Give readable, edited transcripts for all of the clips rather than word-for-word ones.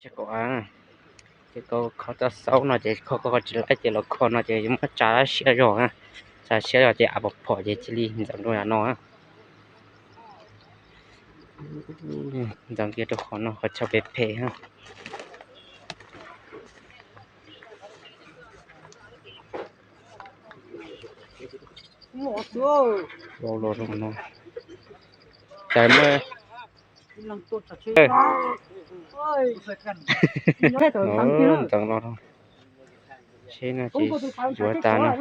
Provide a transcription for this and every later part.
chỉ có chỉ cóเขาจะเศร้าหน่อยจะเขาก็จะไล่จะละครหน่อยจะยังมาจ่าเสียอยู่จ่าเสียอยู่จะอาบพอจะจิลีจังด้วยเนาะจังเกี่ยวกับคนเนาะเขาชอบไปเพฮะโลโลลงเนาะแต่เมื่อจังเนาะใช่นะจีจัวตาเนาะ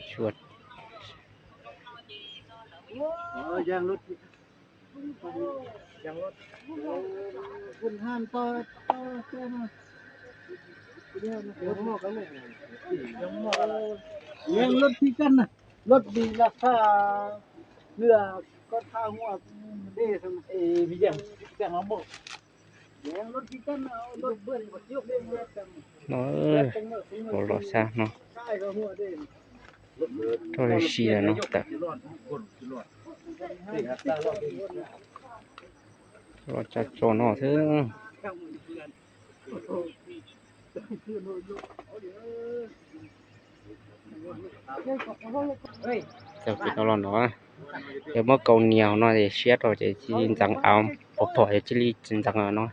ชวดยางรถคุณห้ามต่อเจ้ามาเดี๋ยวนะเดี๋ยวหมอกกันเลยยังหมอกยังรถที่กันนะรถดีราคาเรือก็ท่าหัวเด้สมพี่ยังเอาหมดยังรถที่กันเอารถเบิ้ลรถยกเองเลยกันเนาะโลโลซะเนาะใช่ก็หัวเด้ โทษเชียเนาะแต่เราจะโจนอถึงจะเป็นตลอดเนาะเดี๋ยวเมื่อเกาเหนียวเนาะจะเชียร์เราจะจีนจังเอาพอจะจีรีจริงจังเนาะ